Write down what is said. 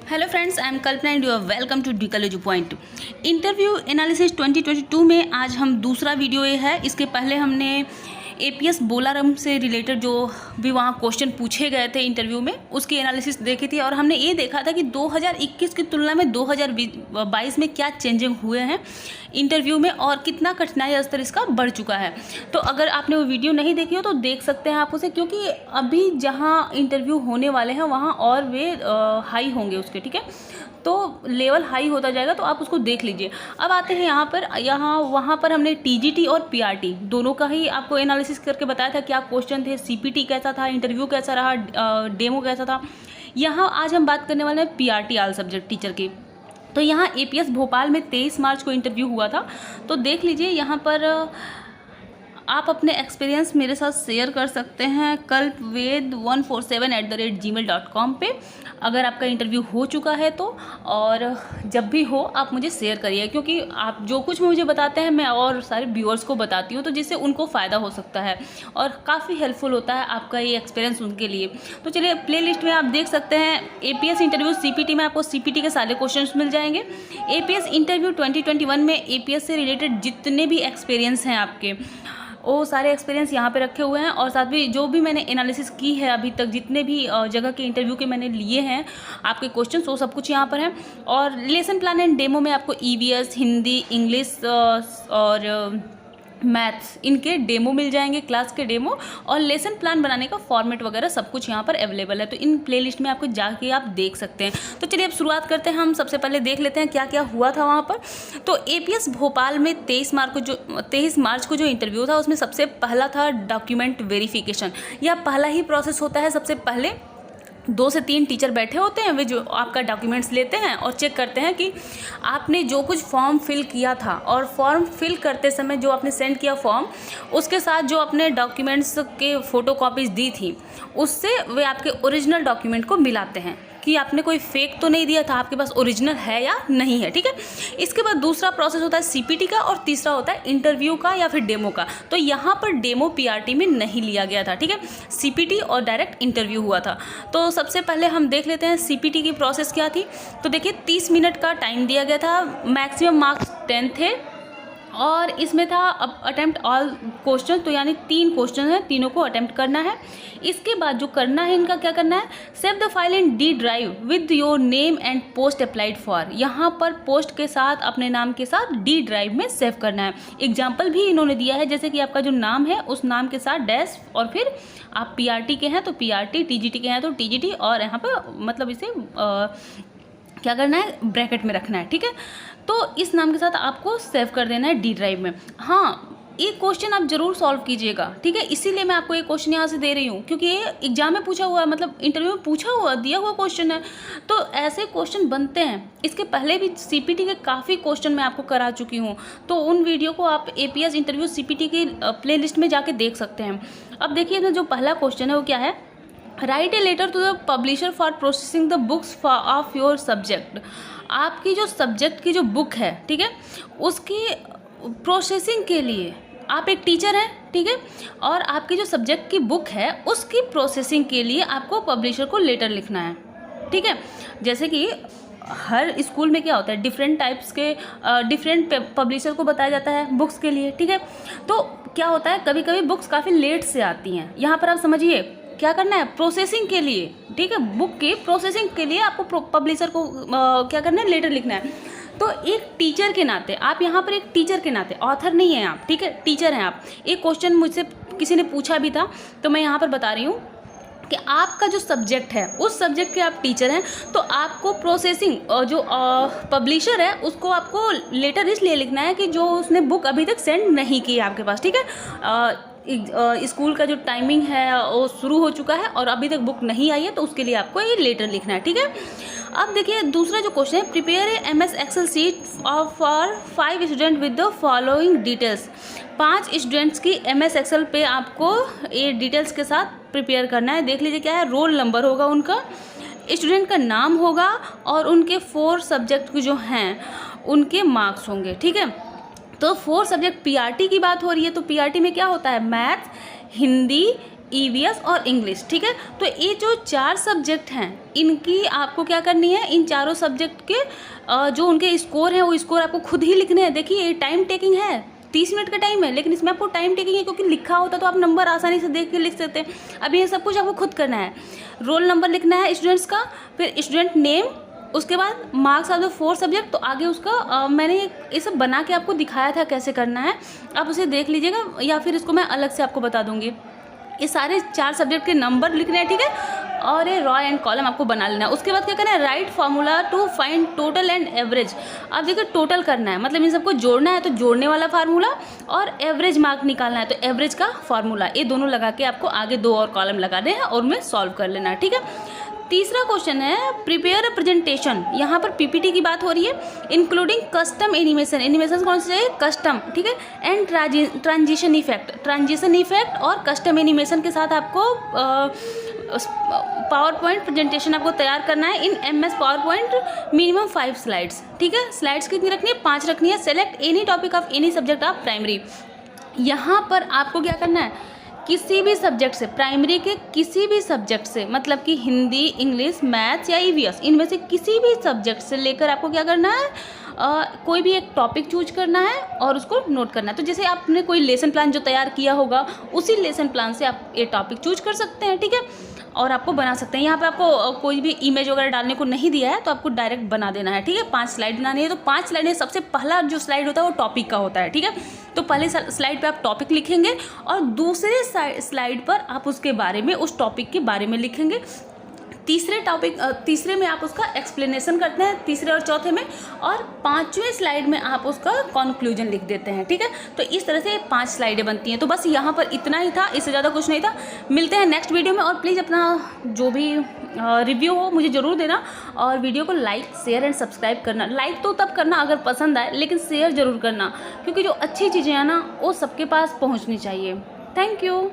Hello friends, I am Kalpana and you are welcome to Dicology point. Interview analysis 2022 में आज हम दूसरा video ये है। इसके पहले हमने एपीएस बोलारम से रिलेटेड जो भी वहाँ क्वेश्चन पूछे गए थे इंटरव्यू में उसकी एनालिसिस देखी थी और हमने ये देखा था कि 2021 की तुलना में 2022 में क्या चेंजिंग हुए हैं इंटरव्यू में और कितना कठिनाई स्तर इसका बढ़ चुका है। तो अगर आपने वो वीडियो नहीं देखी हो तो देख सकते हैं आप उसे, क्योंकि अभी जहाँ इंटरव्यू होने वाले हैं वहाँ और वे हाई होंगे उसके, ठीक है। तो लेवल हाई होता जाएगा, तो आप उसको देख लीजिए। अब आते हैं वहाँ पर हमने टीजीटी और पीआरटी दोनों का ही आपको एनालिसिस करके बताया था क्या क्वेश्चन थे, सीपीटी कैसा था, इंटरव्यू कैसा रहा, डेमो कैसा था। यहाँ आज हम बात करने वाले हैं पीआरटी ऑल सब्जेक्ट टीचर की। तो यहाँ एपीएस भोपाल में 23 मार्च को इंटरव्यू हुआ था। तो देख लीजिए, यहाँ पर आप अपने एक्सपीरियंस मेरे साथ शेयर कर सकते हैं kalpved147@gmail.com पे, अगर आपका इंटरव्यू हो चुका है तो। और जब भी हो आप मुझे शेयर करिए, क्योंकि आप जो कुछ मुझे बताते हैं मैं और सारे व्यूअर्स को बताती हूँ, तो जिससे उनको फ़ायदा हो सकता है और काफ़ी हेल्पफुल होता है आपका ये एक्सपीरियंस उनके लिए। तो चलिए, प्लेलिस्ट में आप देख सकते हैं एपीएस इंटरव्यू सीपीटी में आपको सीपीटी के सारे क्वेश्चंस मिल जाएंगे। एपीएस इंटरव्यू 2021 में एपीएस से रिलेटेड जितने भी एक्सपीरियंस हैं आपके, वो सारे एक्सपीरियंस यहाँ पे रखे हुए हैं। और साथ भी जो भी मैंने एनालिसिस की है अभी तक, जितने भी जगह के इंटरव्यू के मैंने लिए हैं आपके क्वेश्चंस, वो सब कुछ यहाँ पर है। और लेसन प्लान एंड डेमो में आपको ईवीएस, हिंदी, इंग्लिश और मैथ्स, इनके डेमो मिल जाएंगे, क्लास के डेमो, और लेसन प्लान बनाने का फॉर्मेट वगैरह सब कुछ यहाँ पर अवेलेबल है। तो इन प्लेलिस्ट में आपको जाके आप देख सकते हैं। तो चलिए अब शुरुआत करते हैं। हम सबसे पहले देख लेते हैं क्या क्या हुआ था वहाँ पर। तो एपीएस भोपाल में 23 मार्च को जो इंटरव्यू था उसमें सबसे पहला था डॉक्यूमेंट वेरिफिकेशन। यह पहला ही प्रोसेस होता है। सबसे पहले 2 से 3 टीचर बैठे होते हैं, वे जो आपका डॉक्यूमेंट्स लेते हैं और चेक करते हैं कि आपने जो कुछ फॉर्म फिल किया था और फॉर्म फिल करते समय जो आपने सेंड किया फॉर्म, उसके साथ जो अपने डॉक्यूमेंट्स के फ़ोटो कॉपीज़ दी थी, उससे वे आपके ओरिजिनल डॉक्यूमेंट को मिलाते हैं कि आपने कोई फेक तो नहीं दिया था, आपके पास ओरिजिनल है या नहीं है, ठीक है। इसके बाद दूसरा प्रोसेस होता है सीपीटी का और तीसरा होता है इंटरव्यू का या फिर डेमो का। तो यहाँ पर डेमो पीआरटी में नहीं लिया गया था, ठीक है। सीपीटी और डायरेक्ट इंटरव्यू हुआ था। तो सबसे पहले हम देख लेते हैं सीपीटी की प्रोसेस क्या थी। तो देखिए, 30 मिनट का टाइम दिया गया था, मैक्सिमम मार्क्स 10 थे और इसमें था अब अटेम्प्ट ऑल क्वेश्चन, तो यानी 3 क्वेश्चन हैं, तीनों को अटेम्प्ट करना है। इसके बाद जो करना है इनका क्या करना है, save the file in D drive with your name and post applied for. यहाँ पर पोस्ट के साथ, अपने नाम के साथ डी ड्राइव में सेव करना है। एग्जाम्पल भी इन्होंने दिया है, जैसे कि आपका जो नाम है उस नाम के साथ डैश, और फिर आप पीआरटी के हैं तो पीआरटी, टीजीटी के हैं तो टीजीटी, और यहाँ पर मतलब इसे क्या करना है, ब्रैकेट में रखना है, ठीक है। तो इस नाम के साथ आपको सेव कर देना है डी ड्राइव में। हाँ, एक क्वेश्चन आप जरूर सॉल्व कीजिएगा, ठीक है। इसीलिए मैं आपको एक क्वेश्चन यहाँ से दे रही हूँ, क्योंकि ये एग्जाम में पूछा हुआ है, मतलब इंटरव्यू में पूछा हुआ दिया हुआ क्वेश्चन है, तो ऐसे क्वेश्चन बनते हैं। इसके पहले भी सीपीटी के काफ़ी क्वेश्चन मैं आपको करा चुकी हूँ, तो उन वीडियो को आप एपीएस इंटरव्यू सीपीटी की प्लेलिस्ट में जाके देख सकते हैं। अब देखिए, जो पहला क्वेश्चन है वो क्या है, write a letter to the publisher for processing the books of your subject. आपकी जो सब्जेक्ट की जो बुक है, ठीक है, उसकी प्रोसेसिंग के लिए आप एक टीचर हैं, ठीक है, और आपकी जो सब्जेक्ट की बुक है उसकी प्रोसेसिंग के लिए आपको पब्लिशर को लेटर लिखना है, ठीक है। जैसे कि हर स्कूल में क्या होता है, डिफरेंट टाइप्स के डिफरेंट पब्लिशर को बताया जाता है बुक्स के लिए, ठीक है। तो क्या होता है, कभी कभी बुक्स काफ़ी लेट से आती हैं। यहाँ पर आप समझिए क्या करना है, प्रोसेसिंग के लिए, ठीक है, बुक की प्रोसेसिंग के लिए आपको पब्लिशर को क्या करना है, लेटर लिखना है। तो एक टीचर के नाते, आप यहाँ पर एक टीचर के नाते, ऑथर नहीं हैं आप, ठीक है, टीचर हैं आप। एक क्वेश्चन मुझसे किसी ने पूछा भी था, तो मैं यहाँ पर बता रही हूँ कि आपका जो सब्जेक्ट है उस सब्जेक्ट के आप टीचर हैं, तो आपको प्रोसेसिंग जो पब्लिशर है उसको आपको लेटर इसलिए लिखना है कि जो उसने बुक अभी तक सेंड नहीं की है आपके पास, ठीक है। स्कूल का जो टाइमिंग है वो शुरू हो चुका है और अभी तक बुक नहीं आई है, तो उसके लिए आपको ये लेटर लिखना है, ठीक है। अब देखिए, दूसरा जो क्वेश्चन है, prepare a MS Excel sheet for 5 student with the following details. 5 students की एमएस एक्सेल पे आपको ये डिटेल्स के साथ प्रिपेयर करना है। देख लीजिए क्या है, रोल नंबर होगा उनका, स्टूडेंट का नाम होगा और उनके 4 सब्जेक्ट जो हैं उनके मार्क्स होंगे, ठीक है। तो 4 सब्जेक्ट पीआरटी की बात हो रही है, तो पीआरटी में क्या होता है, मैथ, हिंदी, ईवीएस और इंग्लिश, ठीक है। तो ये जो 4 सब्जेक्ट हैं इनकी आपको क्या करनी है, इन चारों सब्जेक्ट के जो उनके स्कोर हैं वो स्कोर आपको खुद ही लिखने हैं। देखिए ये टाइम टेकिंग है, 30 मिनट का टाइम है, लेकिन इसमें आपको टाइम टेकिंग है क्योंकि लिखा होता तो आप नंबर आसानी से देख के लिख सकते हैं। अभी ये सब कुछ आपको खुद करना है। रोल नंबर लिखना है स्टूडेंट्स का, फिर स्टूडेंट नेम, उसके बाद मार्क्स ऑफ द 4 सब्जेक्ट। तो आगे उसका मैंने ये सब बना के आपको दिखाया था कैसे करना है, आप उसे देख लीजिएगा या फिर इसको मैं अलग से आपको बता दूंगी। ये सारे 4 सब्जेक्ट के नंबर लिखने हैं, ठीक है। और ये रॉ एंड कॉलम आपको बना लेना है। उसके बाद क्या करना है, write formula to find total and average. अब देखिए टोटल करना है, मतलब इन सबको जोड़ना है तो जोड़ने वाला फार्मूला, और एवरेज मार्क निकालना है तो एवरेज का फार्मूला। ये दोनों लगा के आपको आगे 2 और कॉलम लगाने हैं और उनमें सॉल्व कर लेना है, ठीक है। तीसरा क्वेश्चन है प्रिपेयर अ प्रेजेंटेशन। यहाँ पर पीपीटी की बात हो रही है, इंक्लूडिंग कस्टम एनिमेशन। एनिमेशन कौन से चाहिए, कस्टम, ठीक है। एंड ट्रांजिशन इफेक्ट और कस्टम एनिमेशन के साथ आपको पावर पॉइंट प्रेजेंटेशन आपको तैयार करना है इन MS power point, minimum 5 slides, ठीक है। स्लाइड्स कितनी रखनी है, 5 रखनी है। Select any topic of any subject of primary. यहाँ पर आपको क्या करना है, किसी भी सब्जेक्ट से, प्राइमरी के किसी भी सब्जेक्ट से, मतलब कि हिंदी, इंग्लिश, मैथ्स या ईवीएस, इनमें से किसी भी सब्जेक्ट से लेकर आपको क्या करना है, कोई भी एक टॉपिक चूज करना है और उसको नोट करना है। तो जैसे आपने कोई लेसन प्लान जो तैयार किया होगा उसी लेसन प्लान से आप ये टॉपिक चूज कर सकते हैं, ठीक है, और आपको बना सकते हैं। यहाँ पे आपको कोई भी इमेज वगैरह डालने को नहीं दिया है तो आपको डायरेक्ट बना देना है, ठीक है। 5 स्लाइड बनानी है तो 5 स्लाइड में सबसे पहला जो स्लाइड होता है वो टॉपिक का होता है, ठीक है। तो पहले स्लाइड पे आप टॉपिक लिखेंगे और दूसरे स्लाइड पर आप उसके बारे में, उस टॉपिक के बारे में लिखेंगे। तीसरे में आप उसका एक्सप्लेनेशन करते हैं, तीसरे और चौथे में, और 5वें स्लाइड में आप उसका कंक्लूजन लिख देते हैं, ठीक है। तो इस तरह से 5 स्लाइडें बनती हैं। तो बस यहाँ पर इतना ही था, इससे ज़्यादा कुछ नहीं था। मिलते हैं नेक्स्ट वीडियो में, और प्लीज़ अपना जो भी रिव्यू हो मुझे ज़रूर देना, और वीडियो को लाइक, शेयर एंड सब्सक्राइब करना। लाइक तो तब करना अगर पसंद आए, लेकिन शेयर ज़रूर करना, क्योंकि जो अच्छी चीज़ें हैं ना वो सबके पास पहुँचनी चाहिए। Thank you.